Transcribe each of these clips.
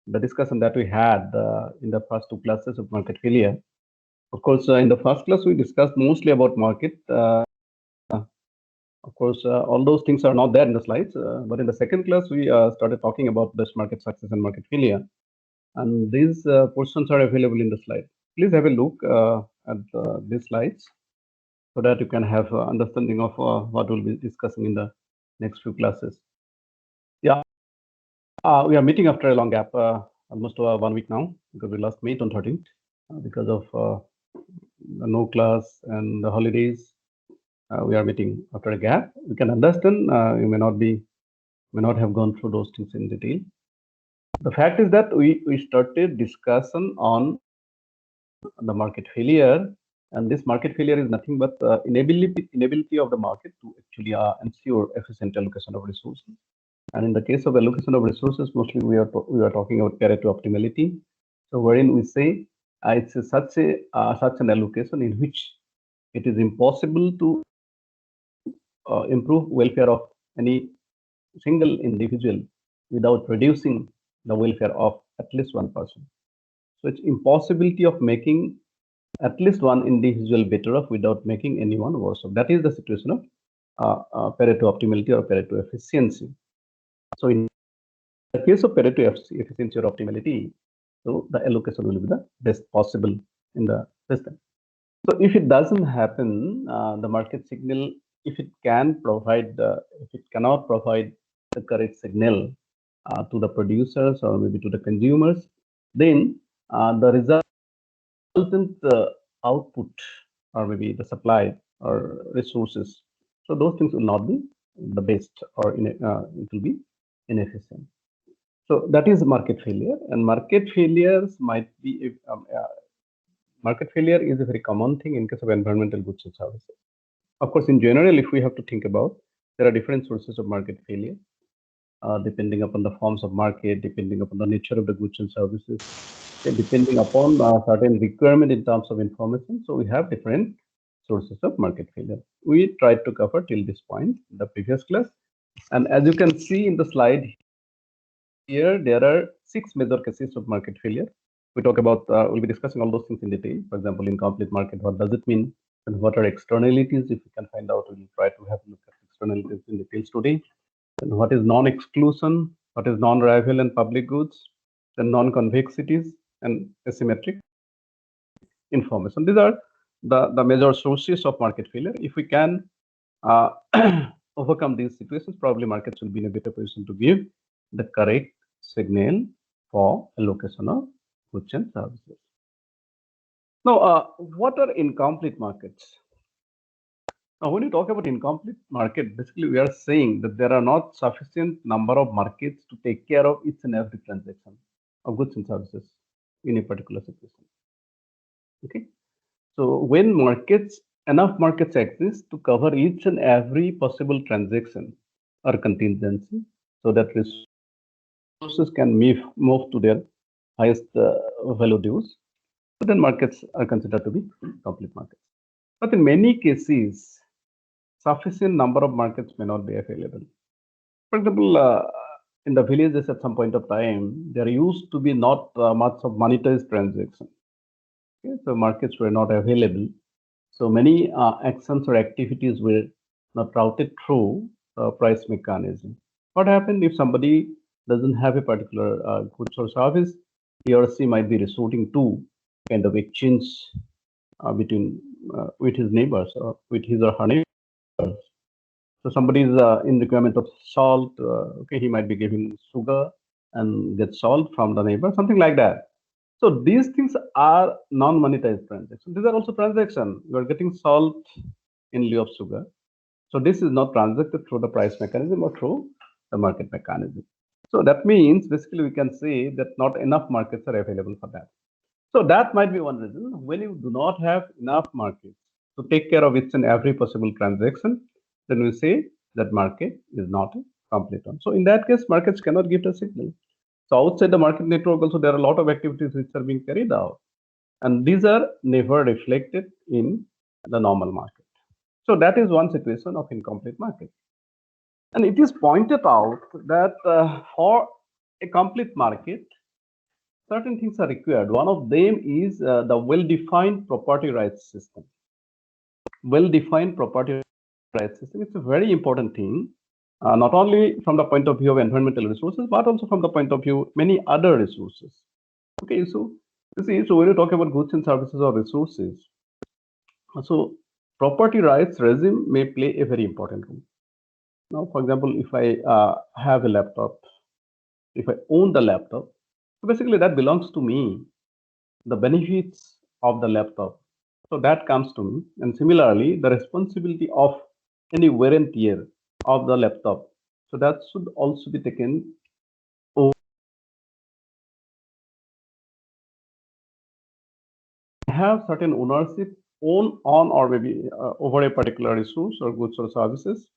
the discussion that we had in the first two classes of market failure. Of course, in the first class, we discussed mostly about market. Of course, all those things are not there in the slides. But in the second class, we started talking about best market success and market failure. And these portions are available in the slide. Please have a look at these slides so that you can have understanding of what we'll be discussing in the next few classes. Yeah, we are meeting after a long gap, almost 1 week now, because we last met on 13th because of no class and the holidays. We are meeting after a gap. You can understand. You may not have gone through those things in detail. The fact is that we started discussion on the market failure, and this market failure is nothing but inability of the market to actually ensure efficient allocation of resources. And in the case of allocation of resources, mostly we are talking about Pareto optimality. So wherein we say it's such an allocation in which it is impossible to improve welfare of any single individual without reducing the welfare of at least one person. So it's impossibility of making at least one individual better off without making anyone worse off. That is the situation of Pareto optimality or Pareto efficiency. So in the case of Pareto efficiency or optimality, so the allocation will be the best possible in the system. So if it doesn't happen, the market signal, if it cannot provide the correct signal to the producers or maybe to the consumers, then the resultant output or maybe the supply or resources, so those things will not be the best, or it will be inefficient. So that is market failure, and market failures might be market failure is a very common thing in case of environmental goods and services. Of course, in general, if we have to think about, there are different sources of market failure, depending upon the forms of market, depending upon the nature of the goods and services, depending upon certain requirement in terms of information. So we have different sources of market failure. We tried to cover till this point in the previous class. And as you can see in the slide here, there are 6 major cases of market failure. We talk about, we'll be discussing all those things in detail. For example, incomplete market, what does it mean? And what are externalities? If we can find out, we'll try to have a look at externalities in details today. And what is non-exclusion? What is non-rival and public goods? Then non-convexities and asymmetric information. These are the major sources of market failure. If we can overcome these situations, probably markets will be in a better position to give the correct signal for allocation of goods and services. Now, what are incomplete markets? Now, when you talk about incomplete market, basically we are saying that there are not sufficient number of markets to take care of each and every transaction of goods and services in a particular situation. Okay, so when enough markets exist to cover each and every possible transaction or contingency, so that resources can move to their highest value dues, so then markets are considered to be complete markets. But in many cases, sufficient number of markets may not be available. For example, in the villages at some point of time, there used to be not much of monetized transaction. Okay? So markets were not available. So many actions or activities were not routed through price mechanism. What happened if somebody doesn't have a particular goods or service? He or she might be resorting to kind of exchange between with his neighbors or with his or her neighbors. So somebody is in requirement of salt. Okay, he might be giving sugar and get salt from the neighbor, something like that. So these things are non-monetized transactions. These are also transactions. You are getting salt in lieu of sugar. So this is not transacted through the price mechanism or through the market mechanism. So that means basically we can say that not enough markets are available for that. So that might be one reason. When you do not have enough markets to take care of each and every possible transaction, then we say that market is not a complete one. So in that case, markets cannot give a signal. So outside the market network also, there are a lot of activities which are being carried out. And these are never reflected in the normal market. So that is one situation of incomplete market. And it is pointed out that for a complete market, certain things are required. One of them is the well-defined property rights system. Well-defined property rights system. It's a very important thing, not only from the point of view of environmental resources, but also from the point of view many other resources. Okay, so you see, so when you talk about goods and services or resources, so property rights regime may play a very important role. Now, for example, if I have a laptop, if I own the laptop, so basically that belongs to me. The benefits of the laptop, so that comes to me. And similarly, the responsibility of any wear and tear of the laptop, so that should also be taken. Have certain ownership on or maybe over a particular resource or goods or services.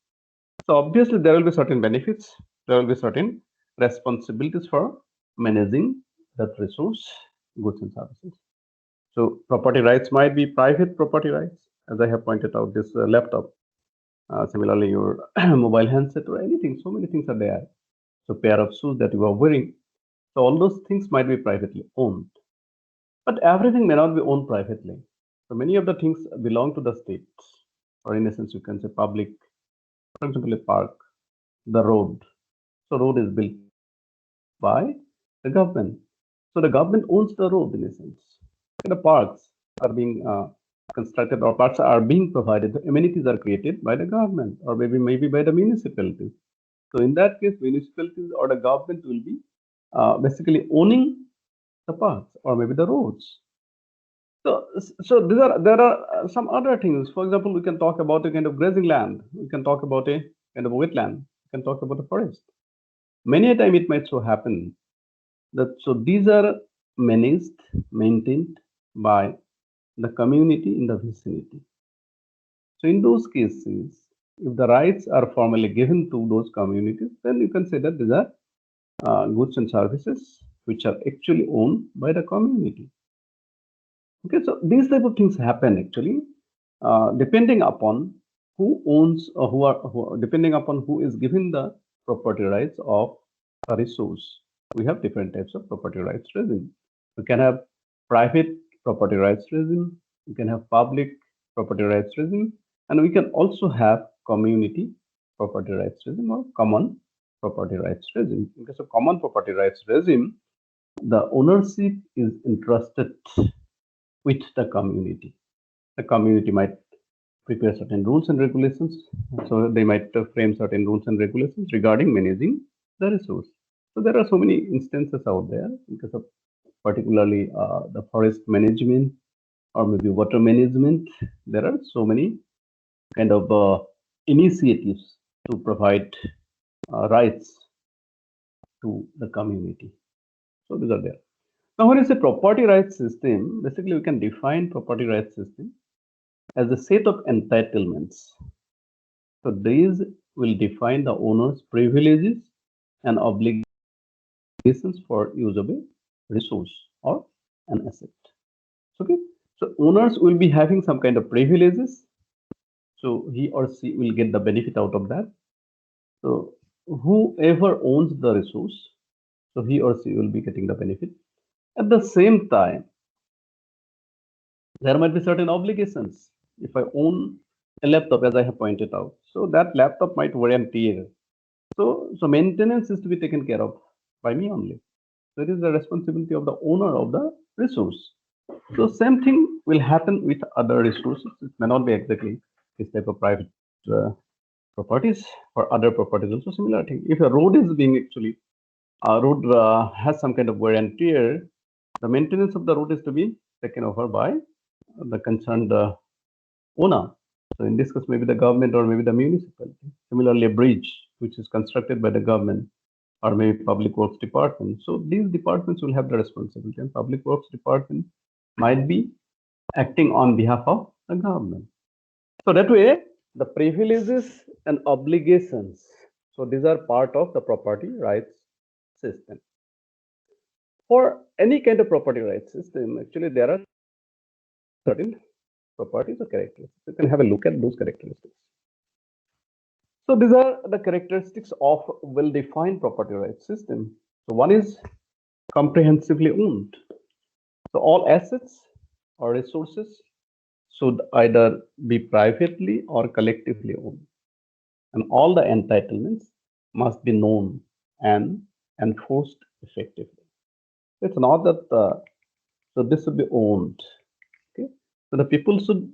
So obviously there will be certain benefits, there will be certain responsibilities for managing that resource, goods and services. So property rights might be private property rights, as I have pointed out, this laptop. Similarly, your mobile handset or anything, so many things are there. So pair of shoes that you are wearing. So all those things might be privately owned. But everything may not be owned privately. So many of the things belong to the state, or in essence, you can say public. For example, a park, the road. So road is built by the government. So the government owns the road in essence. And the parks are being constructed, or parks are being provided. The amenities are created by the government, or maybe by the municipalities. So in that case, municipalities or the government will be basically owning the parks or maybe the roads. So there are some other things. For example, we can talk about a kind of grazing land. We can talk about a kind of wetland. We can talk about a forest. Many a time it might so happen that so these are managed, maintained by the community in the vicinity. So in those cases, if the rights are formally given to those communities, then you can say that these are goods and services which are actually owned by the community. Okay, so these type of things happen actually, depending upon who owns or depending upon who is given the property rights of a resource. We have different types of property rights regime. We can have private property rights regime. We can have public property rights regime, and we can also have community property rights regime or common property rights regime. In case of common property rights regime, the ownership is entrusted with the community. The community might prepare certain rules and regulations. So they might frame certain rules and regulations regarding managing the resource. So there are so many instances out there because of particularly the forest management or maybe water management. There are so many kind of initiatives to provide rights to the community. So these are there. Now, when you say property rights system, basically we can define property rights system as a set of entitlements. So these will define the owner's privileges and obligations for use of a resource or an asset. Okay, so owners will be having some kind of privileges. So he or she will get the benefit out of that. So whoever owns the resource, so he or she will be getting the benefit. At the same time, there might be certain obligations. If I own a laptop, as I have pointed out, so that laptop might wear and tear. So maintenance is to be taken care of by me only. So it is the responsibility of the owner of the resource. So same thing will happen with other resources. It may not be exactly this type of private properties. For other properties also similar thing. If a road is being actually a road has some kind of wear and tear, the maintenance of the road is to be taken over by the concerned owner. So in this case, maybe the government or maybe the municipality. Similarly, a bridge which is constructed by the government or maybe public works department. So these departments will have the responsibility, and public works department might be acting on behalf of the government. So that way, the privileges and obligations. So these are part of the property rights system. For any kind of property rights system, actually there are certain properties or characteristics. You can have a look at those characteristics. So these are the characteristics of well-defined property rights system. So one is comprehensively owned. So all assets or resources should either be privately or collectively owned, and all the entitlements must be known and enforced effectively. It's not that so this should be owned. Okay, so the people should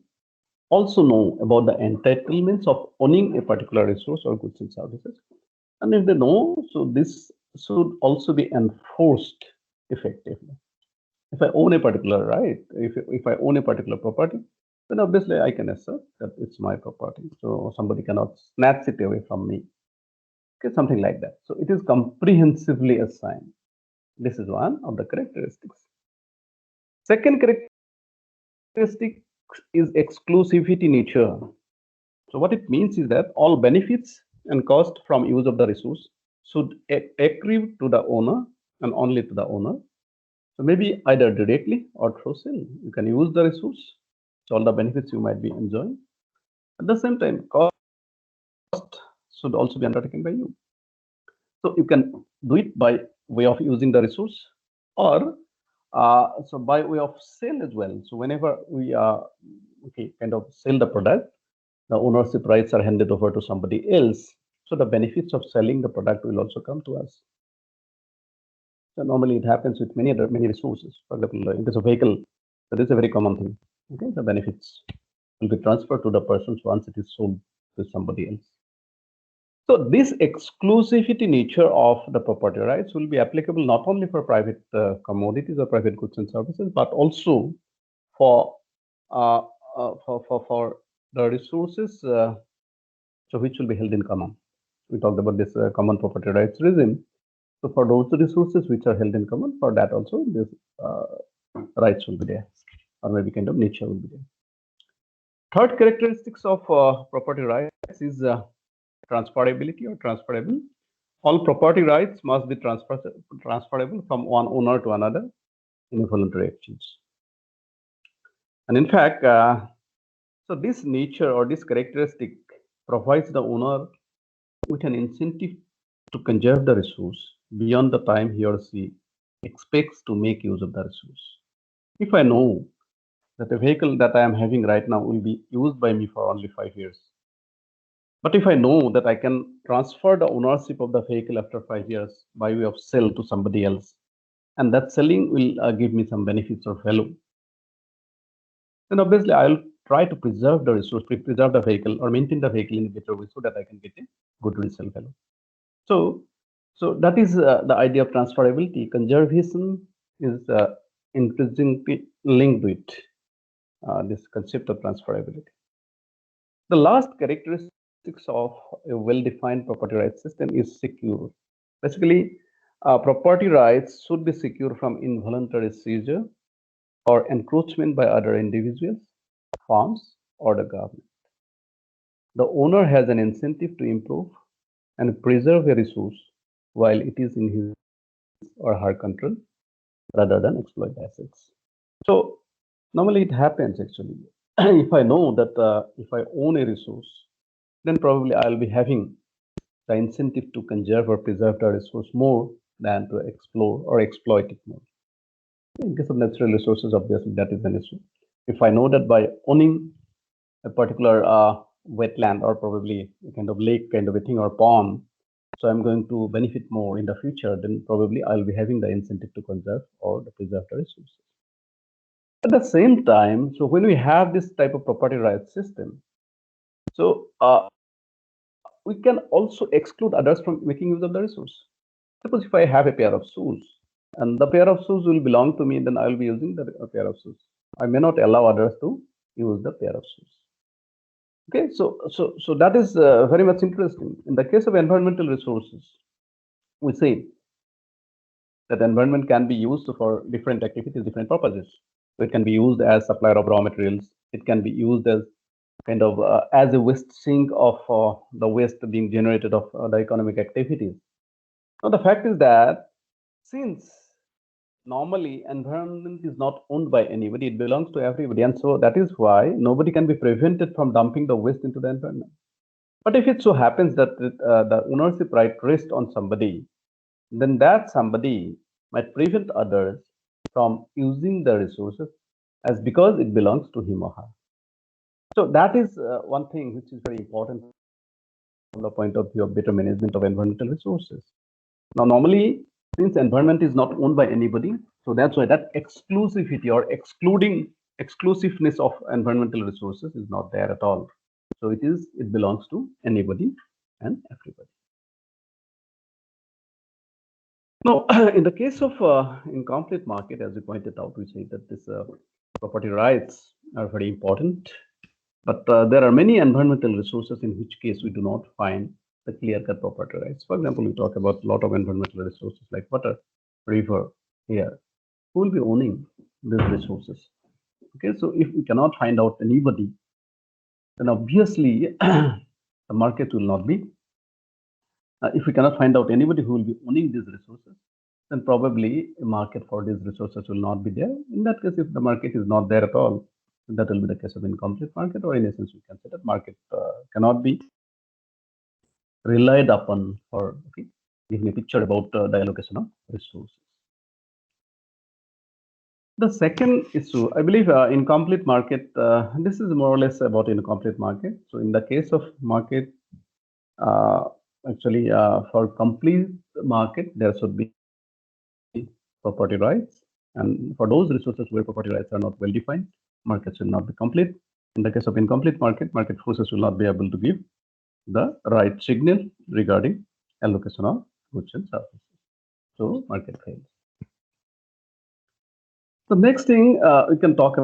also know about the entitlements of owning a particular resource or goods and services. And if they know, so this should also be enforced effectively. If I own a particular right, if I own a particular property, then obviously I can assert that it's my property. So somebody cannot snatch it away from me. Okay, something like that. So it is comprehensively assigned. This is one of the characteristics. Second characteristic is exclusivity nature. So what it means is that all benefits and cost from use of the resource should accrue to the owner and only to the owner. So maybe either directly or through sale, you can use the resource. So all the benefits you might be enjoying. At the same time, cost should also be undertaken by you. So you can do it by way of using the resource, or so by way of sale as well. So whenever we kind of sell the product, the ownership rights are handed over to somebody else. So the benefits of selling the product will also come to us. So normally it happens with many resources. For example, in case of vehicle, so this is a very common thing. Okay, the benefits will be transferred to the persons once it is sold to somebody else. So this exclusivity nature of the property rights will be applicable not only for private commodities or private goods and services, but also for for the resources so which will be held in common. We talked about this common property rights regime. So for those resources which are held in common, for that also this rights will be there, or maybe kind of nature will be there. Third characteristics of property rights is transferability or transferable. All property rights must be transferable from one owner to another in a voluntary exchange. And in fact, so this nature or this characteristic provides the owner with an incentive to conserve the resource beyond the time he or she expects to make use of the resource. If I know that the vehicle that I am having right now will be used by me for only 5 years, but if I know that I can transfer the ownership of the vehicle after 5 years by way of sale to somebody else, and that selling will give me some benefits or value, then obviously I'll try to preserve the resource, preserve the vehicle, or maintain the vehicle in a better way so that I can get a good resale value. So that is the idea of transferability. Conservation is increasingly linked with this concept of transferability. The last characteristics of a well-defined property rights system is secure. Basically, property rights should be secure from involuntary seizure or encroachment by other individuals, firms, or the government. The owner has an incentive to improve and preserve a resource while it is in his or her control rather than exploit assets. So normally it happens actually. If I know that if I own a resource, then probably I'll be having the incentive to conserve or preserve the resource more than to explore or exploit it more. In case of natural resources, obviously that is an issue. If I know that by owning a particular wetland or probably a kind of lake kind of a thing or pond, so I'm going to benefit more in the future, then probably I'll be having the incentive to conserve or to preserve the resources. At the same time, so when we have this type of property rights system, so we can also exclude others from making use of the resource. Suppose if I have a pair of shoes and the pair of shoes will belong to me, then I will be using the pair of shoes. I may not allow others to use the pair of shoes. Okay, so that is very much interesting. In the case of environmental resources, we say that environment can be used for different activities, different purposes. So it can be used as supplier of raw materials. It can be used as kind of as a waste sink of the waste being generated of the economic activities. Now the fact is that since normally environment is not owned by anybody, it belongs to everybody, and so that is why nobody can be prevented from dumping the waste into the environment. But if it so happens that the ownership right rests on somebody, then that somebody might prevent others from using the resources as because it belongs to him or her. So that is one thing which is very important from the point of view of better management of environmental resources. Now, normally, since environment is not owned by anybody, so that's why that exclusivity or exclusiveness of environmental resources is not there at all. So it belongs to anybody and everybody. Now, in the case of incomplete market, as you pointed out, we say that this property rights are very important, but there are many environmental resources in which case we do not find the clear-cut property rights. For example, we talk about a lot of environmental resources like water, river, air. Who will be owning these resources? Okay, so if we cannot find out anybody, then obviously the market will not be. If we cannot find out anybody who will be owning these resources, then probably a market for these resources will not be there. In that case, if the market is not there at all, that will be the case of incomplete market, or in essence, we can say that market cannot be relied upon for giving a picture about the allocation of resources. The second issue, I believe, incomplete market, this is more or less about incomplete market. So in the case of market, actually, for complete market, there should be property rights. And for those resources where property rights are not well defined, markets will not be complete. In the case of incomplete market, market forces will not be able to give the right signal regarding allocation of goods and services. So market fails. The next thing we can talk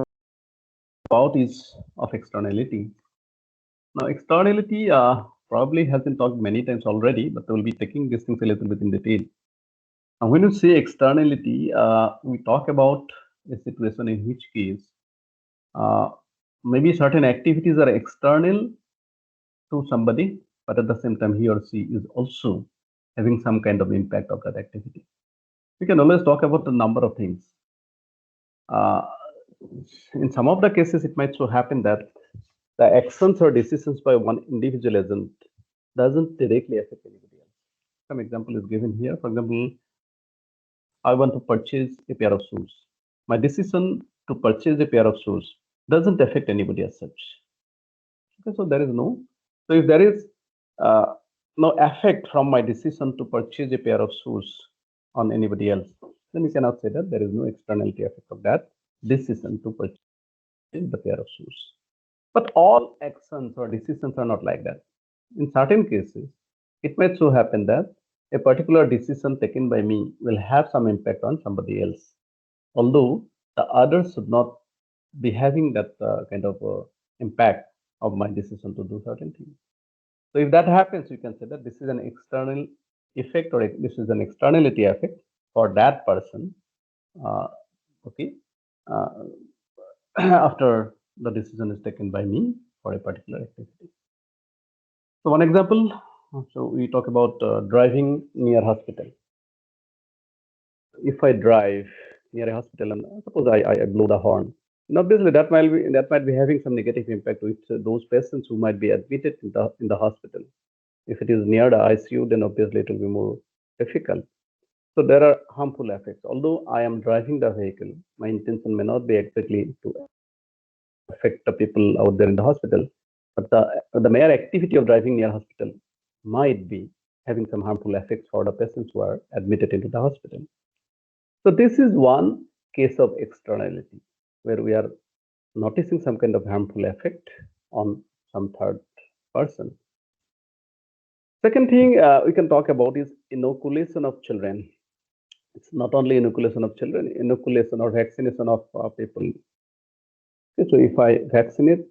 about is of externality. Now, externality probably has been talked many times already, but we'll be taking these things a little bit in detail. Now, when you say externality, we talk about a situation in which case maybe certain activities are external to somebody, but at the same time, he or she is also having some kind of impact of that activity. We can always talk about the number of things. In some of the cases, it might so happen that the actions or decisions by one individual agent doesn't directly affect anybody else. Some example is given here. For example, I want to purchase a pair of shoes. My decision to purchase a pair of shoes doesn't affect anybody as such. Okay, so there is no. So if there is no effect from my decision to purchase a pair of shoes on anybody else, then we cannot say that there is no externality effect of that decision to purchase the pair of shoes. But all actions or decisions are not like that. In certain cases, it might so happen that a particular decision taken by me will have some impact on somebody else, although the others should not be having that kind of impact of my decision to do certain things. So if that happens, you can say that this is an external effect, or this is an externality effect for that person. After the decision is taken by me for a particular activity. So one example, so we talk about driving near hospital. If I drive near a hospital and suppose I blow the horn, and obviously that might be having some negative impact with those patients who might be admitted in the hospital. If it is near the ICU, then obviously it will be more difficult. So there are harmful effects. Although I am driving the vehicle, my intention may not be exactly to affect the people out there in the hospital, but the mere activity of driving near hospital might be having some harmful effects for the patients who are admitted into the hospital. So this is one case of externality where we are noticing some kind of harmful effect on some third person. Second thing we can talk about is inoculation of children. It's not only inoculation of children, inoculation or vaccination of people. Okay, so if I vaccinate,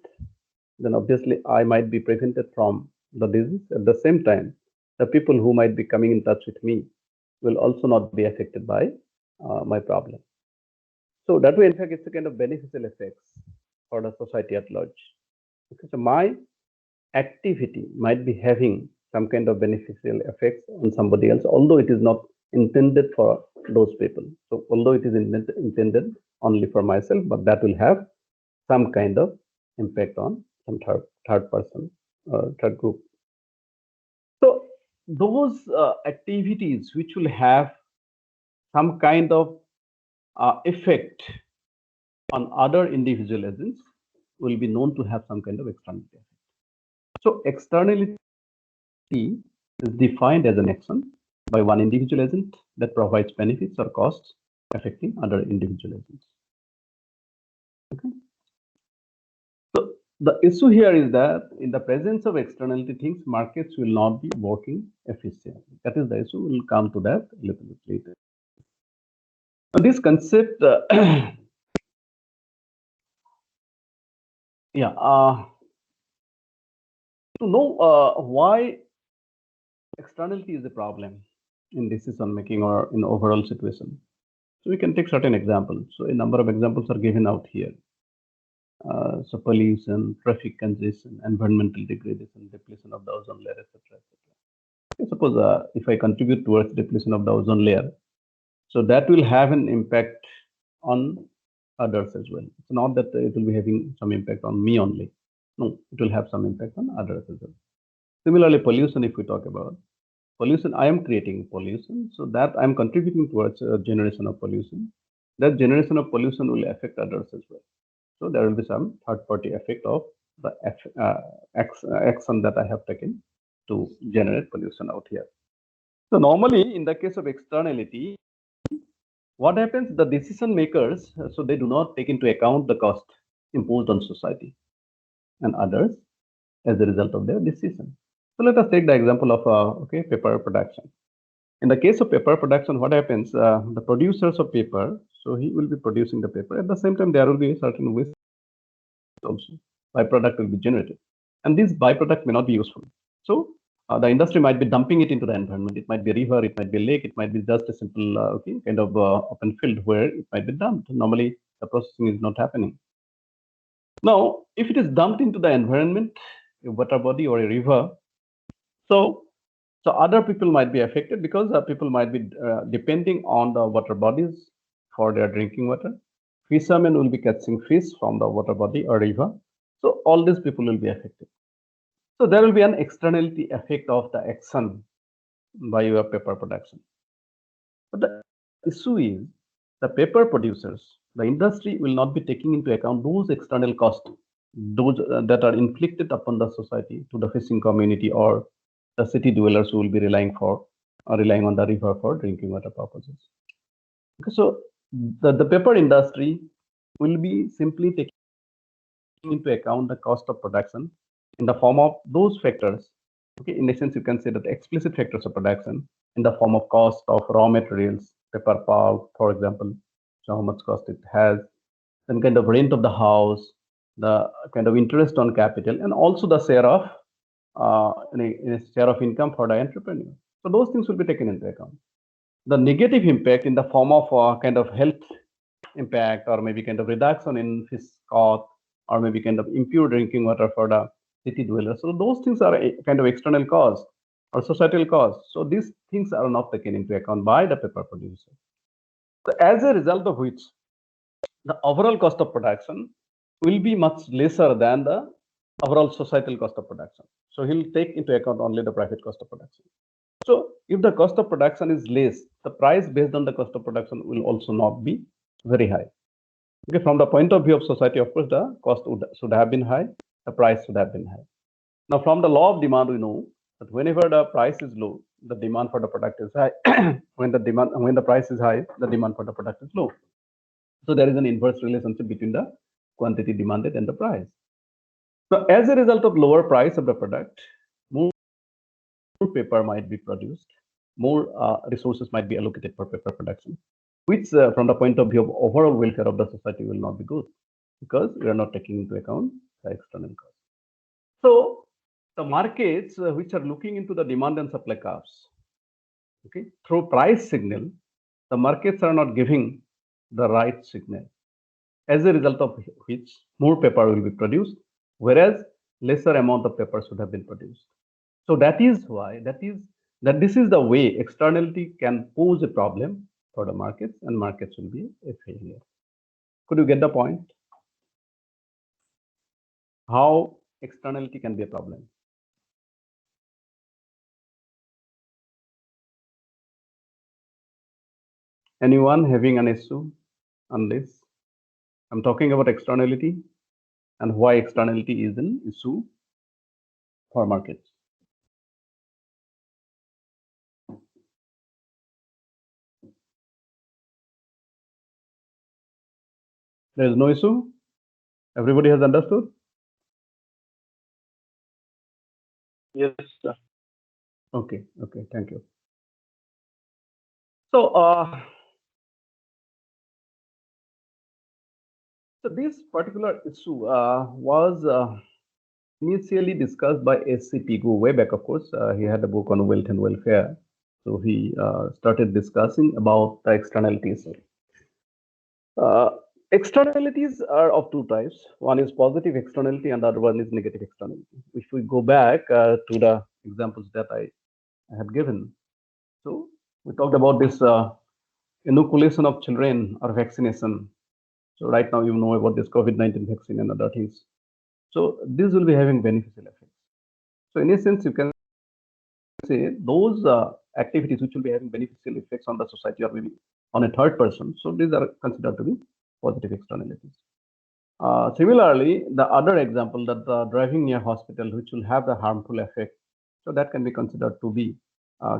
then obviously I might be prevented from the disease. At the same time, the people who might be coming in touch with me will also not be affected by my problem. So that way, in fact, it's a kind of beneficial effects for the society at large. Okay, so my activity might be having some kind of beneficial effects on somebody else, although it is not intended for those people. So although it is intended only for myself, but that will have some kind of impact on some third person or third group. So those activities which will have some kind of effect on other individual agents will be known to have some kind of externality effect. So externality is defined as an action by one individual agent that provides benefits or costs affecting other individual agents. Okay. So the issue here is that in the presence of externality things, markets will not be working efficiently. That is the issue. We'll come to that a little bit later. Now, this concept, yeah, to know why externality is a problem in decision making or in overall situation. So we can take certain examples. So a number of examples are given out here. So pollution, traffic congestion, environmental degradation, depletion of the ozone layer, etc. Suppose if I contribute towards depletion of the ozone layer, so that will have an impact on others as well. It's not that it will be having some impact on me only. No, it will have some impact on others as well. Similarly, pollution, if we talk about pollution, I am creating pollution, so that I'm contributing towards a generation of pollution. That generation of pollution will affect others as well. So there will be some third-party effect of the action that I have taken to generate pollution out here. So normally, in the case of externality, what happens? The decision makers, so they do not take into account the cost imposed on society and others as a result of their decision. So let us take the example of paper production. In the case of paper production, what happens? The producers of paper, so he will be producing the paper. At the same time, there will be a certain waste also. Byproduct will be generated, and this byproduct may not be useful. So the industry might be dumping it into the environment. It might be a river, it might be a lake, it might be just a simple kind of open field where it might be dumped. Normally, the processing is not happening. Now, if it is dumped into the environment, a water body or a river, so other people might be affected because people might be depending on the water bodies for their drinking water. Fishermen will be catching fish from the water body or river. So all these people will be affected. So there will be an externality effect of the action by your paper production. But the issue is the paper producers, the industry will not be taking into account those external costs, those that are inflicted upon the society, to the fishing community or the city dwellers who will be relying on the river for drinking water purposes. Okay, so the paper industry will be simply taking into account the cost of production in the form of those factors. Okay, in essence, you can say that the explicit factors of production in the form of cost of raw materials, paper pulp, for example, so how much cost it has, then kind of rent of the house, the kind of interest on capital, and also the share of in a share of income for the entrepreneur. So those things will be taken into account. The negative impact in the form of kind of health impact, or maybe kind of reduction in fish cost, or maybe kind of impure drinking water for the city dwellers. So those things are a kind of external cause or societal cause. So these things are not taken into account by the paper producer. So as a result of which, the overall cost of production will be much lesser than the overall societal cost of production. So he'll take into account only the private cost of production. So if the cost of production is less, the price based on the cost of production will also not be very high. Okay, from the point of view of society, of course, the cost should have been high, the price should have been high. Now, from the law of demand, we know that whenever the price is low, the demand for the product is high. when the price is high, the demand for the product is low. So there is an inverse relationship between the quantity demanded and the price. So as a result of lower price of the product, more paper might be produced, more resources might be allocated for paper production, which from the point of view of overall welfare of the society will not be good, because we are not taking into account the external cost. So the markets which are looking into the demand and supply curves, okay, through price signal, the markets are not giving the right signal, as a result of which more paper will be produced, whereas lesser amount of paper should have been produced. So that is why this is the way externality can pose a problem for the markets, and markets will be a failure. Could you get the point? How externality can be a problem? Anyone having an issue on this? I'm talking about externality and why externality is an issue for markets. There is no issue. Everybody has understood? Yes, sir. Okay, thank you. So, so this particular issue was initially discussed by S.C. Pigou way back, of course. He had a book on wealth and welfare. So he started discussing about the externalities. Uh, Externalities are of two types. One is positive externality and the other one is negative externality. If we go back to the examples that I have given. So we talked about this inoculation of children or vaccination. So right now you know about this COVID-19 vaccine and other things. So this will be having beneficial effects. So in a sense, you can say those activities which will be having beneficial effects on the society or maybe on a third person. So these are considered to be positive externalities. Similarly, the other example that the driving near hospital, which will have the harmful effect, so that can be considered to be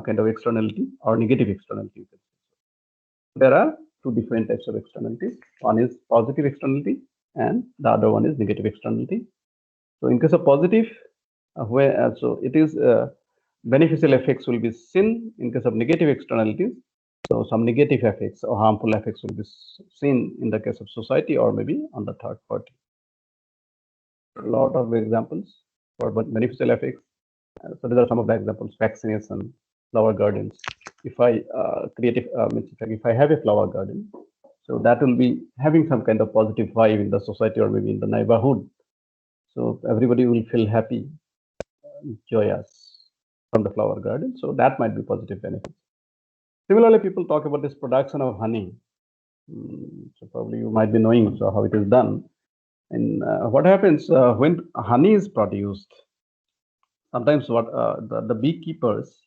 kind of externality or negative externality. There are two different types of externalities. One is positive externality and the other one is negative externality. So in case of positive, so it is beneficial effects will be seen. In case of negative externalities, so some negative effects or harmful effects will be seen in the case of society or maybe on the third party. A lot of examples for beneficial effects. So these are some of the examples: vaccination, flower gardens. If I if I have a flower garden, so that will be having some kind of positive vibe in the society or maybe in the neighborhood. So everybody will feel happy, joyous from the flower garden. So that might be positive benefits. Similarly, people talk about this production of honey. So probably you might be knowing so how it is done. And what happens when honey is produced? Sometimes what the beekeepers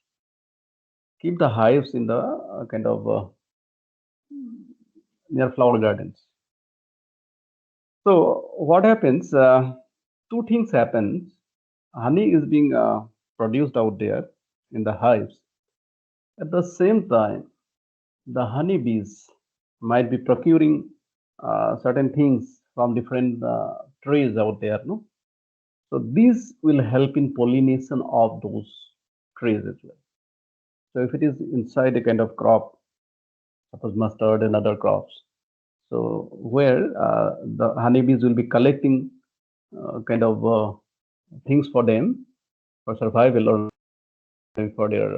keep the hives in the kind of near flower gardens. So what happens? Two things happen. Honey is being produced out there in the hives. At the same time, the honeybees might be procuring certain things from different trees out there. No, so these will help in pollination of those trees as well. So if it is inside a kind of crop, suppose mustard and other crops, so where the honeybees will be collecting kind of things for them for survival or for their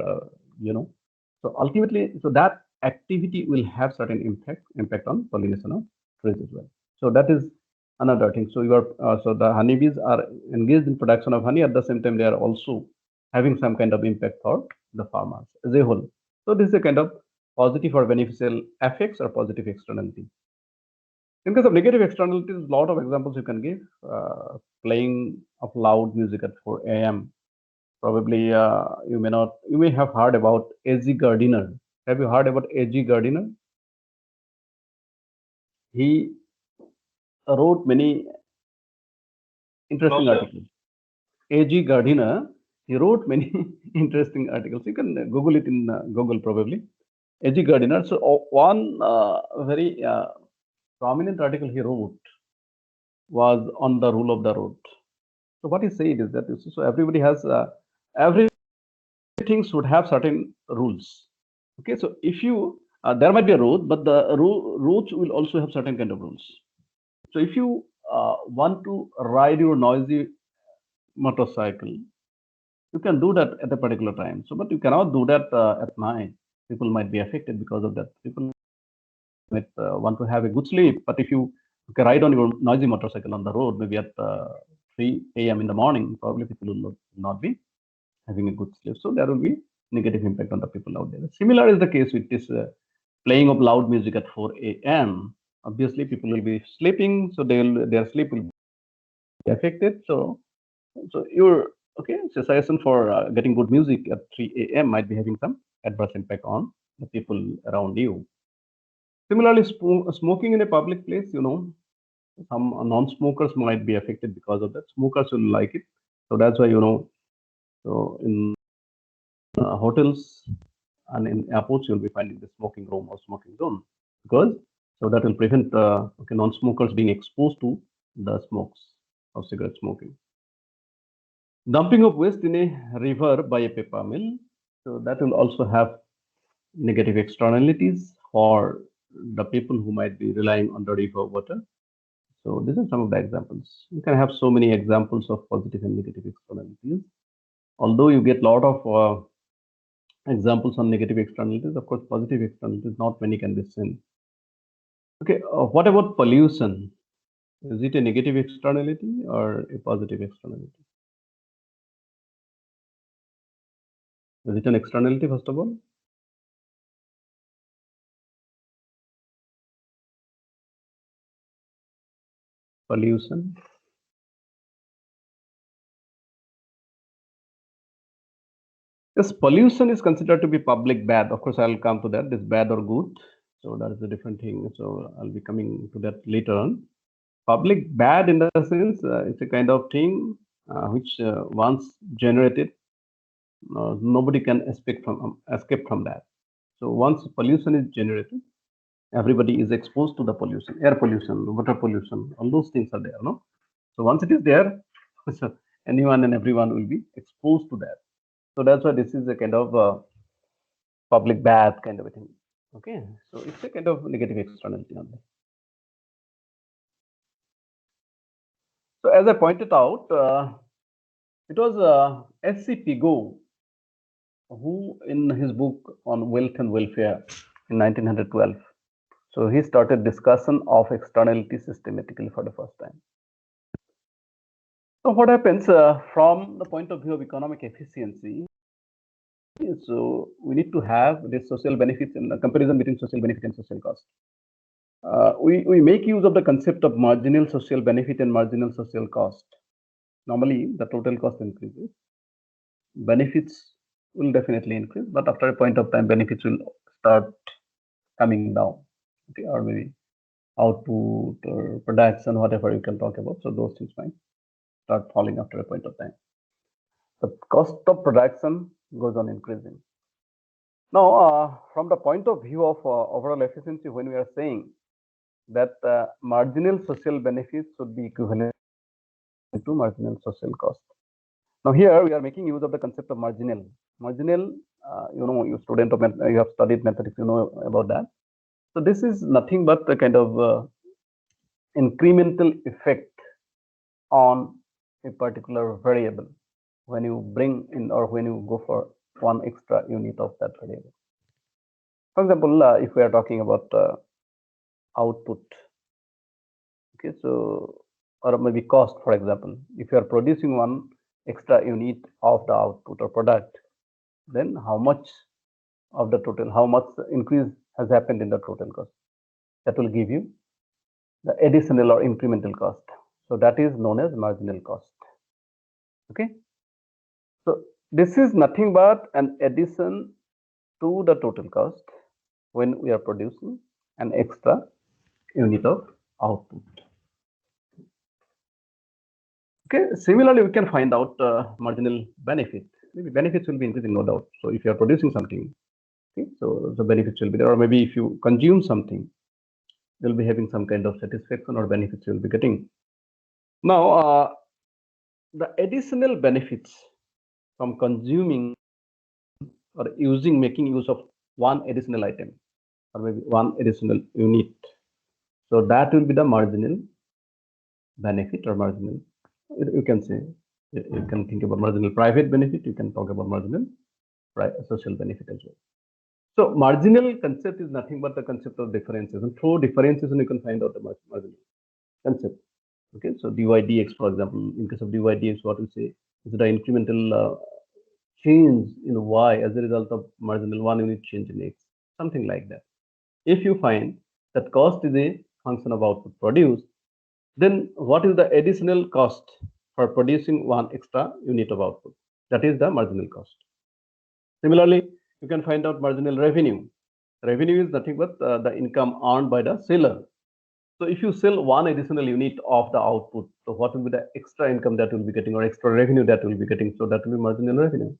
so ultimately, so that activity will have certain impact on pollination of trees as well. So that is another thing. So you are so the honeybees are engaged in production of honey. At the same time, they are also having some kind of impact for the farmers as a whole. So this is a kind of positive or beneficial effects or positive externality. In case of negative externalities, a lot of examples you can give. Playing of loud music at 4 a.m. Probably you may have heard about A.G. Gardiner. Have you heard about A.G. Gardiner? He wrote many interesting articles. A.G. Gardiner, he wrote many interesting articles. You can Google it in Google probably. A.G. Gardiner. So one very prominent article he wrote was on the rule of the road. So what he said is that so everybody has everything should have certain rules. Okay, so if you there might be a road, but the roads will also have certain kind of rules. So if you want to ride your noisy motorcycle, you can do that at a particular time. So, but you cannot do that at night. People might be affected because of that. People might want to have a good sleep, but if you can ride on your noisy motorcycle on the road, maybe at 3 a.m. in the morning, probably people will not be having a good sleep. So there will be negative impact on the people out there. Similar is the case with this playing of loud music at 4 a.m. Obviously, people will be sleeping, so their sleep will be affected. So your suggestion for getting good music at 3 a.m. might be having some adverse impact on the people around you. Similarly, smoking in a public place, some non-smokers might be affected because of that. Smokers will like it. So that's why, so in hotels and in airports, you'll be finding the smoking room or smoking zone because so that will prevent non-smokers being exposed to the smokes of cigarette smoking. Dumping of waste in a river by a paper mill, so that will also have negative externalities for the people who might be relying on the river water. So these are some of the examples. You can have so many examples of positive and negative externalities. Although you get a lot of examples on negative externalities, of course, positive externalities, not many can be seen. Okay, what about pollution? Is it a negative externality or a positive externality? Is it an externality, first of all? Pollution. Yes, pollution is considered to be public bad. Of course, I'll come to that. This bad or good. So that is a different thing. So I'll be coming to that later on. Public bad in the sense it's a kind of thing which once generated, nobody can escape from that. So once pollution is generated, everybody is exposed to the pollution, air pollution, water pollution, all those things are there, no? So once it is there, so anyone and everyone will be exposed to that. So that's why this is a kind of public bad kind of a thing. Okay, so it's a kind of negative externality on that. So as I pointed out, it was S.C. Pigot who, in his book on wealth and welfare in 1912, so he started discussion of externality systematically for the first time. So what happens from the point of view of economic efficiency? So we need to have this social benefits and the comparison between social benefit and social cost. We make use of the concept of marginal social benefit and marginal social cost. Normally, the total cost increases. Benefits will definitely increase, but after a point of time, benefits will start coming down. Okay, or maybe output or production, whatever you can talk about. So those things might start falling after a point of time. The cost of production goes on increasing. Now, from the point of view of overall efficiency, when we are saying that marginal social benefits should be equivalent to marginal social cost. Now, here we are making use of the concept of marginal. Marginal, you student of you have studied mathematics, you know about that. So this is nothing but a kind of incremental effect on a particular variable when you bring in or when you go for one extra unit of that variable. For example, if we are talking about output, okay, so or maybe cost, for example, if you are producing one extra unit of the output or product, then how much of the total, how much increase has happened in the total cost? That will give you the additional or incremental cost. So that is known as marginal cost. Okay. So this is nothing but an addition to the total cost when we are producing an extra unit of output. Okay. Similarly, we can find out marginal benefit. Maybe benefits will be increasing, no doubt. So if you are producing something, okay, so the benefits will be there. Or maybe if you consume something, you'll be having some kind of satisfaction or benefits you'll be getting. Now, the additional benefits from consuming or making use of one additional item or maybe one additional unit. So that will be the marginal benefit or marginal, you can say, you can think about marginal private benefit, you can talk about marginal social benefit as well. So marginal concept is nothing but the concept of differentiation. Through differentiation, you can find out the marginal concept. Okay, so dy dx, for example, in case of dy dx, what we say is the incremental change in y as a result of marginal 1 unit change in x, something like that. If you find that cost is a function of output produced, then what is the additional cost for producing one extra unit of output? That is the marginal cost. Similarly, you can find out marginal revenue. Revenue is nothing but the income earned by the seller. So if you sell one additional unit of the output, so what will be the extra income that will be getting or extra revenue that will be getting? So that will be marginal revenue.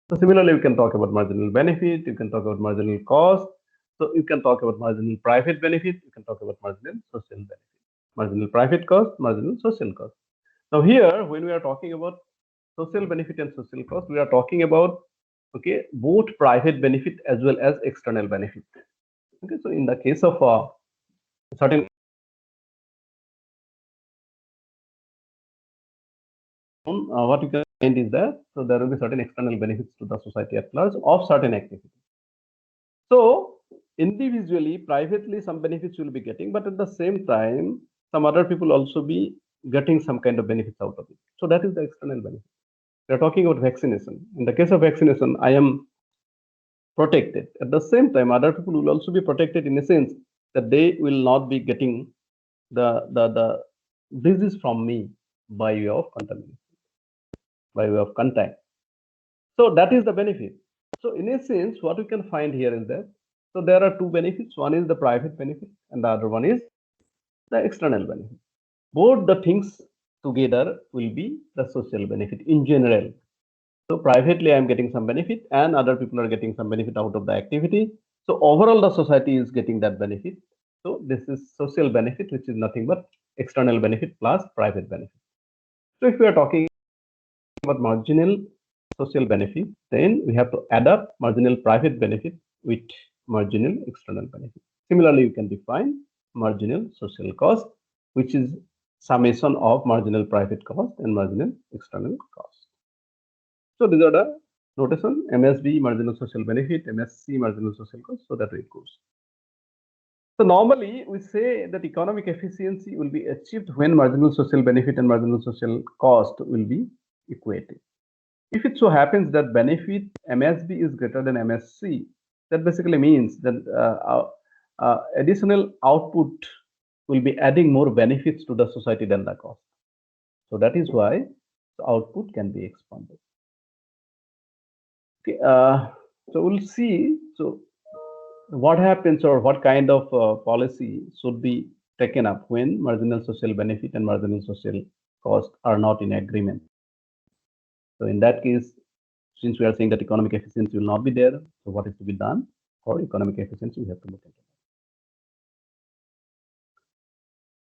So similarly, we can talk about marginal benefit, you can talk about marginal cost, so you can talk about marginal private benefit, you can talk about marginal social benefit, marginal private cost, marginal social cost. Now here, when we are talking about social benefit and social cost, we are talking about, okay, both private benefit as well as external benefit. Okay, so in the case of certain what you can find is that, so there will be certain external benefits to the society at large of certain activities. So individually, privately, some benefits will be getting, but at the same time, some other people also be getting some kind of benefits out of it. So that is the external benefit. We are talking about vaccination. In the case of vaccination, I am protected. At the same time, other people will also be protected in a sense that they will not be getting the disease from me by way of contamination, by way of contact. So that is the benefit. So in a sense, what we can find here is that, so there are two benefits. One is the private benefit and the other one is the external benefit. Both the things together will be the social benefit in general. So privately, I'm getting some benefit and other people are getting some benefit out of the activity. So overall, the society is getting that benefit. So this is social benefit, which is nothing but external benefit plus private benefit. So if we are talking about marginal social benefit, then we have to add up marginal private benefit with marginal external benefit. Similarly, you can define marginal social cost, which is summation of marginal private cost and marginal external cost. So these are the notation: MSB, marginal social benefit, MSC, marginal social cost, so that way it goes. So normally we say that economic efficiency will be achieved when marginal social benefit and marginal social cost will be equated. If it so happens that benefit MSB is greater than MSC, that basically means that additional output will be adding more benefits to the society than the cost. So that is why the output can be expanded. Okay, so we'll see. So what happens or what kind of policy should be taken up when marginal social benefit and marginal social cost are not in agreement? So in that case, since we are saying that economic efficiency will not be there, so what is to be done for economic efficiency? We have to look at it.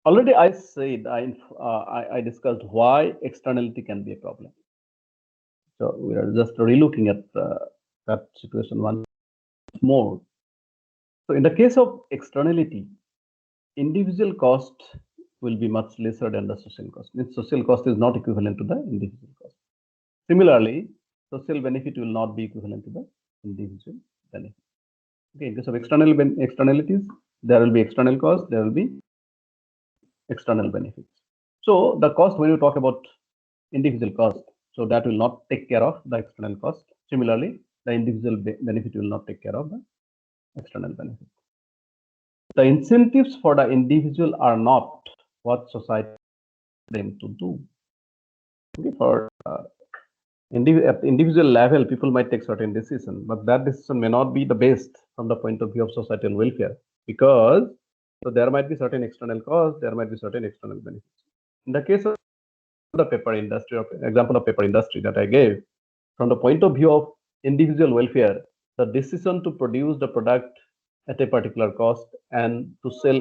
Already I said, I discussed why externality can be a problem. So we are just relooking at that situation once more. So in the case of externality, individual cost will be much lesser than the social cost. Means social cost is not equivalent to the individual cost. Similarly, social benefit will not be equivalent to the individual benefit. Okay, in case of externalities, there will be external cost, there will be external benefits. So the cost, when you talk about individual cost, so that will not take care of the external cost. Similarly, the individual benefit will not take care of the external benefit. The incentives for the individual are not what society them to do. Okay, for at individual level, people might take certain decision, but that decision may not be the best from the point of view of societal welfare, because so there might be certain external costs, there might be certain external benefits. In the case of the paper industry, example of paper industry that I gave, from the point of view of individual welfare, the decision to produce the product at a particular cost and to sell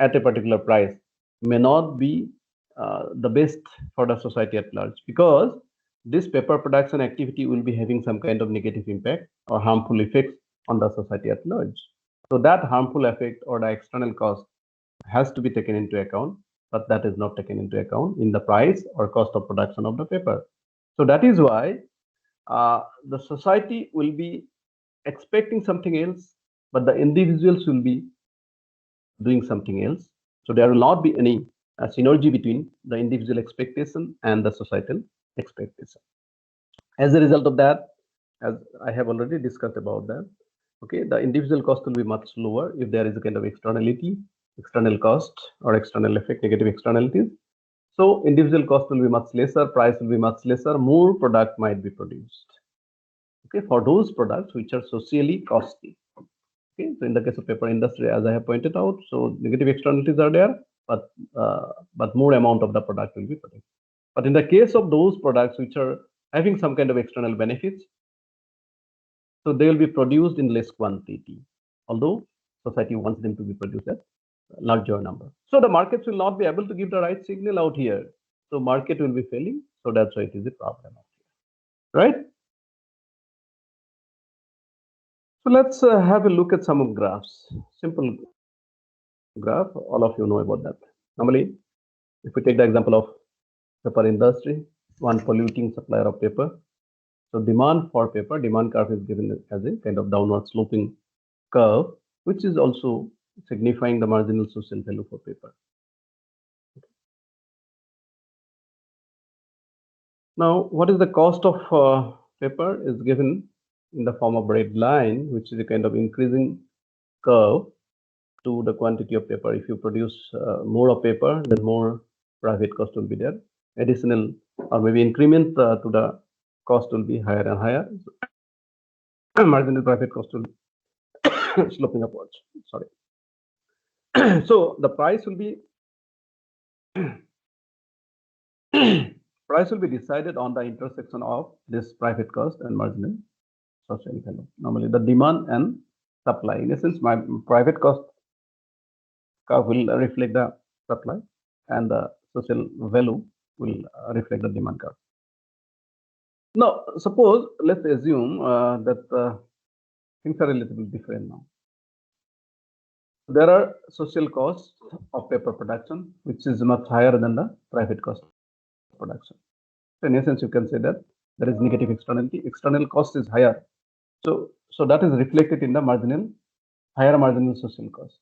at a particular price may not be the best for the society at large, because this paper production activity will be having some kind of negative impact or harmful effects on the society at large. So that harmful effect or the external cost has to be taken into account, but that is not taken into account in the price or cost of production of the paper. So that is why the society will be expecting something else, but the individuals will be doing something else. So there will not be any synergy between the individual expectation and the societal expectation. As a result of that, as I have already discussed about that, okay, the individual cost will be much lower if there is a kind of externality, external cost or external effect, negative externalities. So individual cost will be much lesser, price will be much lesser, more product might be produced. Okay, for those products which are socially costly. Okay, so in the case of paper industry, as I have pointed out, so negative externalities are there, but more amount of the product will be protected. But in the case of those products which are having some kind of external benefits, so they will be produced in less quantity, although society wants them to be produced at larger number. So the markets will not be able to give the right signal out here. So market will be failing. So that's why it is a problem, right? So let's have a look at some graphs. Simple graph, all of you know about that. Normally, if we take the example of paper industry, one polluting supplier of paper. So demand for paper, demand curve is given as a kind of downward sloping curve, which is also signifying the marginal social value for paper. Now, what is the cost of paper is given in the form of red line, which is a kind of increasing curve to the quantity of paper. If you produce more of paper, then more private cost will be there. Additional or maybe increment to the cost will be higher and higher. Marginal private cost will be sloping upwards. Sorry. So the price will be decided on the intersection of this private cost and marginal social value. Normally, the demand and supply. In essence, my private cost curve will reflect the supply, and the social value will reflect the demand curve. Now, suppose let's assume that things are a little bit different now. There are social costs of paper production, which is much higher than the private cost of production. So in essence, you can say that there is negative externality. External cost is higher. So that is reflected in the higher marginal social cost.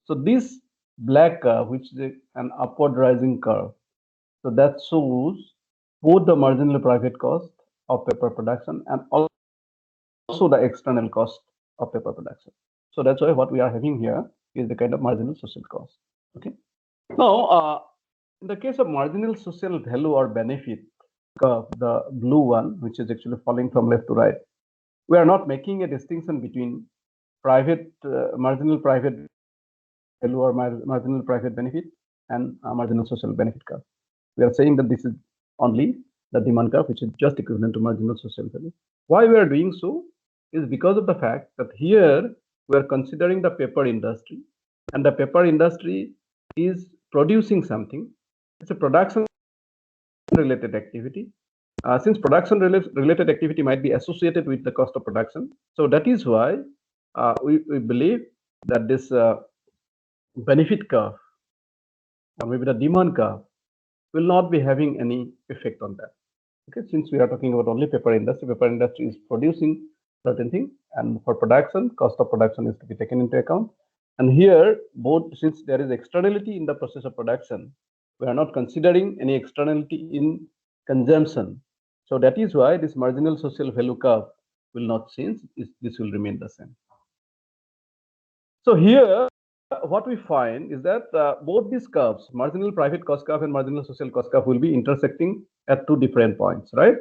So this black curve, which is an upward rising curve, so that shows both the marginal private cost of paper production and also the external cost of paper production. So that's why what we are having here is the kind of marginal social cost. Okay. Now, in the case of marginal social value or benefit curve, the blue one, which is actually falling from left to right, we are not making a distinction between marginal private value or marginal private benefit and marginal social benefit curve. We are saying that this is only the demand curve, which is just equivalent to marginal social value. Why we are doing so is because of the fact that here we are considering the paper industry, and the paper industry is producing something. It's a production related activity. Since production related activity might be associated with the cost of production, so that is why we believe that this benefit curve or maybe the demand curve will not be having any effect on that. Okay, since we are talking about only paper industry is producing certain thing, and for production, cost of production is to be taken into account. And here, since there is externality in the process of production, we are not considering any externality in consumption. So that is why this marginal social value curve will not change. This will remain the same. So here, what we find is that both these curves, marginal private cost curve and marginal social cost curve, will be intersecting at two different points, right?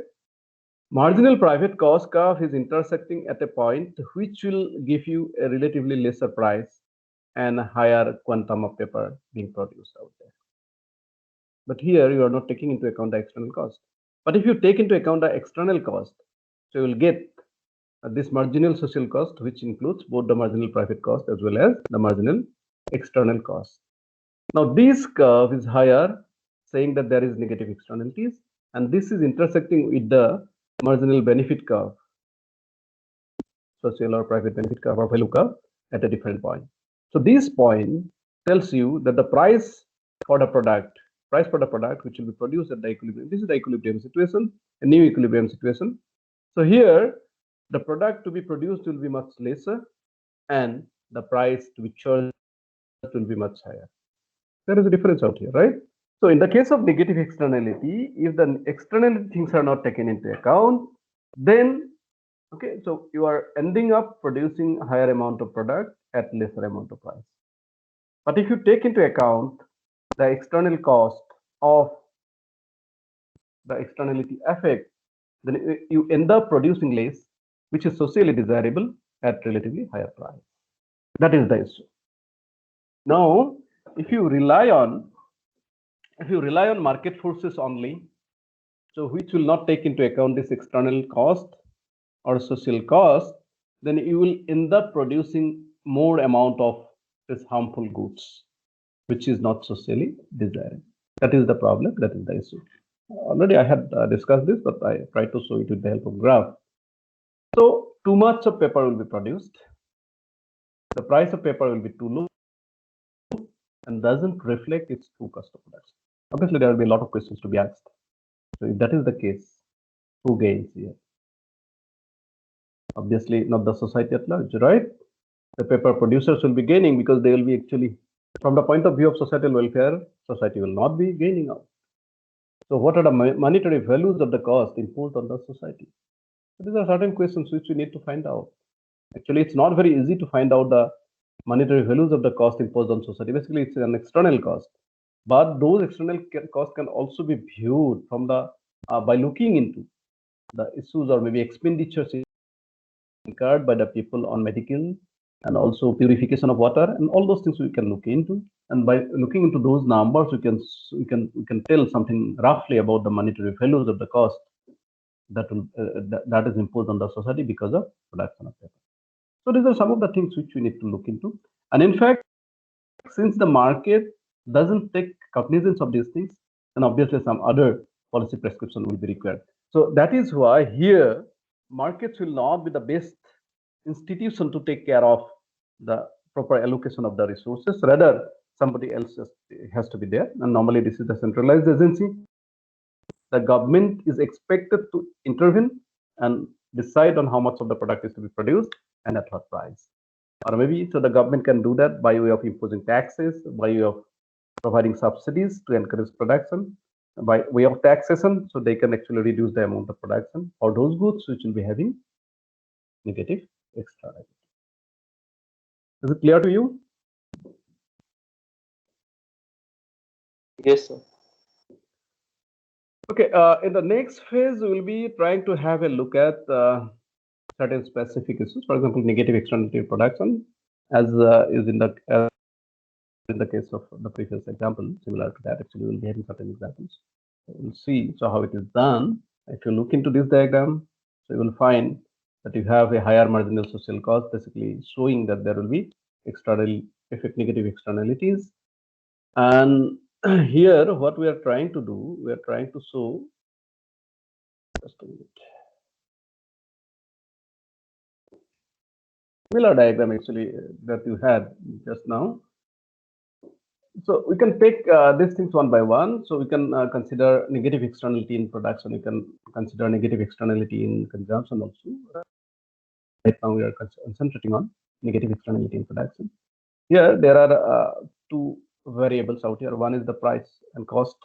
Marginal private cost curve is intersecting at a point which will give you a relatively lesser price and a higher quantum of paper being produced out there. But here you are not taking into account the external cost. But if you take into account the external cost, so you will get this marginal social cost, which includes both the marginal private cost as well as the marginal external cost. Now this curve is higher, saying that there is negative externalities, and this is intersecting with the marginal benefit curve, social or private benefit curve or value curve at a different point. So this point tells you that the price for the product which will be produced at the equilibrium, this is the equilibrium situation, a new equilibrium situation. So here the product to be produced will be much lesser and the price to be charged will be much higher. There is a difference out here, right? So in the case of negative externality, if the external things are not taken into account, then okay, so you are ending up producing a higher amount of product at lesser amount of price. But if you take into account the external cost of the externality effect, then you end up producing less, which is socially desirable at relatively higher price. That is the issue. Now, if you rely on market forces only, so which will not take into account this external cost or social cost, then you will end up producing more amount of this harmful goods, which is not socially desirable. That is the problem. That is the issue. Already I had discussed this, but I try to show it with the help of graph. So too much of paper will be produced. The price of paper will be too low and doesn't reflect its true cost of production. Obviously, there will be a lot of questions to be asked. So if that is the case, who gains here? Obviously, not the society at large, right? The paper producers will be gaining because they will be actually, from the point of view of societal welfare, society will not be gaining out. So what are the monetary values of the cost imposed on the society? So these are certain questions which we need to find out. Actually, it's not very easy to find out the monetary values of the cost imposed on society. Basically, it's an external cost. But those external costs can also be viewed from the by looking into the issues or maybe expenditures incurred by the people on medical and also purification of water and all those things we can look into. And by looking into those numbers, we can tell something roughly about the monetary values of the cost that is imposed on the society because of production of paper. So these are some of the things which we need to look into. And in fact, since the market doesn't take cognizance of these things, then obviously some other policy prescription will be required. So that is why here markets will not be the best institution to take care of the proper allocation of the resources. Rather, somebody else has to be there. And normally this is a centralized agency. The government is expected to intervene and decide on how much of the product is to be produced and at what price. Or maybe so the government can do that by way of imposing taxes, by way of providing subsidies to encourage production, by way of taxation, so they can actually reduce the amount of production or those goods which will be having negative externality. Is it clear to you? Yes, sir. Okay, in the next phase, we will be trying to have a look at certain specific issues. For example, negative externality production, as is in the case of the previous example, similar to that. Actually, we'll be having certain examples. We'll see how it is done. If you look into this diagram, so you will find that you have a higher marginal social cost, basically showing that there will be negative externalities. And here, what we are trying to do, we are trying to show. Just a minute. Similar diagram actually that you had just now. So we can take these things one by one. So we can consider negative externality in production. We can consider negative externality in consumption also. Right now we are concentrating on negative externality in production. Here there are two variables out here. One is the price and cost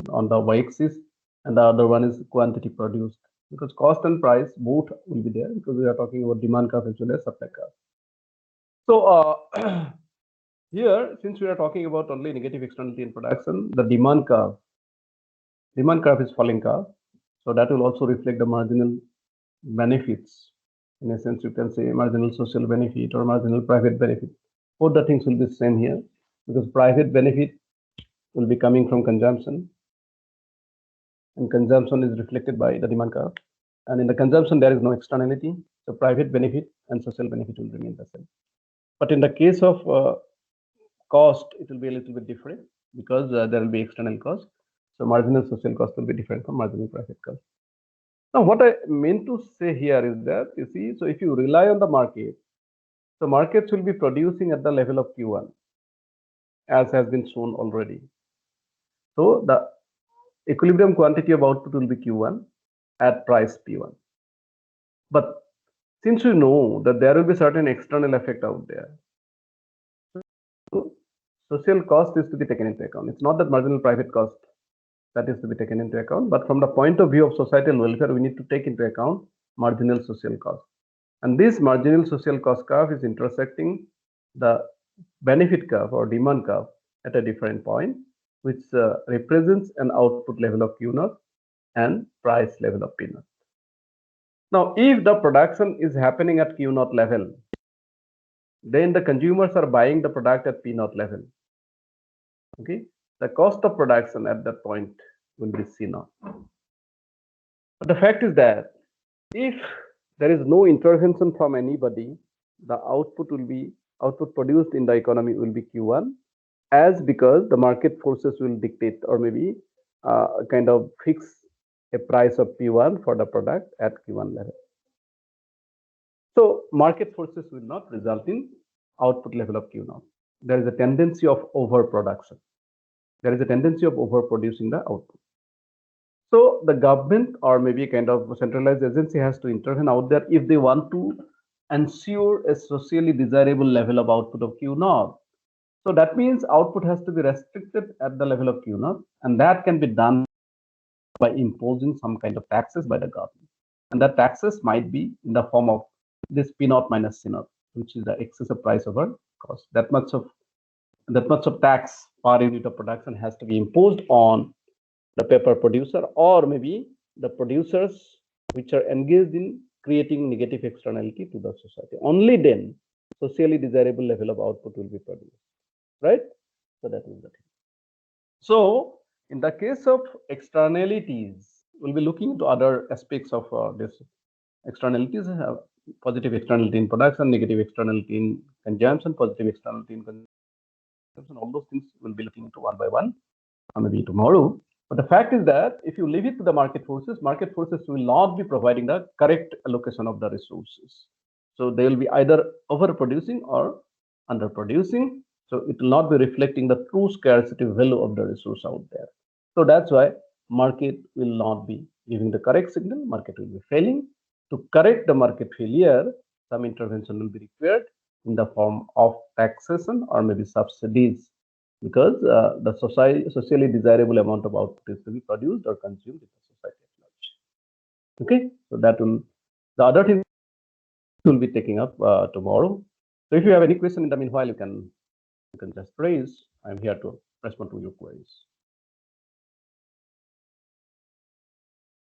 on the y-axis, and the other one is quantity produced. Because cost and price both will be there because we are talking about demand curve as well as supply curve. So here, since we are talking about only negative externality in production, the demand curve is falling curve. So that will also reflect the marginal benefits. In a sense, you can say marginal social benefit or marginal private benefit. Both the things will be same here because private benefit will be coming from consumption, and consumption is reflected by the demand curve. And in the consumption, there is no externality. So private benefit and social benefit will remain the same. But in the case of cost, it will be a little bit different because there will be external cost. So marginal social cost will be different from marginal private cost. Now, what I meant to say here is that, you see, so if you rely on the market, so markets will be producing at the level of Q1, as has been shown already. So the equilibrium quantity of output will be Q1 at price P1. But since we know that there will be certain external effect out there, so social cost is to be taken into account. It's not that marginal private cost that is to be taken into account, but from the point of view of societal welfare, we need to take into account marginal social cost. And this marginal social cost curve is intersecting the benefit curve or demand curve at a different point, which represents an output level of Q0 and price level of P0. Now, if the production is happening at Q0 level, then the consumers are buying the product at P naught level. Okay, the cost of production at that point will be C naught. But the fact is that if there is no intervention from anybody, the output produced in the economy will be Q1, as because the market forces will dictate or maybe kind of fix a price of P1 for the product at Q1 level. So market forces will not result in output level of Q0. There is a tendency of overproduction. There is a tendency of overproducing the output. So the government or maybe a kind of centralized agency has to intervene out there if they want to ensure a socially desirable level of output of Q0. So that means output has to be restricted at the level of Q0, and that can be done by imposing some kind of taxes by the government. And that taxes might be in the form of this P0 minus C0, which is the excessive price over cost. That much of tax per unit of production has to be imposed on the paper producer or maybe the producers which are engaged in creating negative externality to the society. Only then socially desirable level of output will be produced, right? So that is the thing. So in the case of externalities, we'll be looking into other aspects of this externalities. Positive externality in production, negative externality in consumption, positive externality in consumption. All those things we'll be looking into one by one, maybe tomorrow. But the fact is that if you leave it to the market forces will not be providing the correct allocation of the resources. So they will be either overproducing or underproducing. So it will not be reflecting the true scarcity value of the resource out there. So that's why market will not be giving the correct signal, market will be failing. To correct the market failure, some intervention will be required in the form of taxation or maybe subsidies, because the socially desirable amount of output is to be produced or consumed in the society at large. Okay, so that will, the other thing will be taking up tomorrow. So if you have any question in the meanwhile, you can just raise. I'm here to respond to your queries.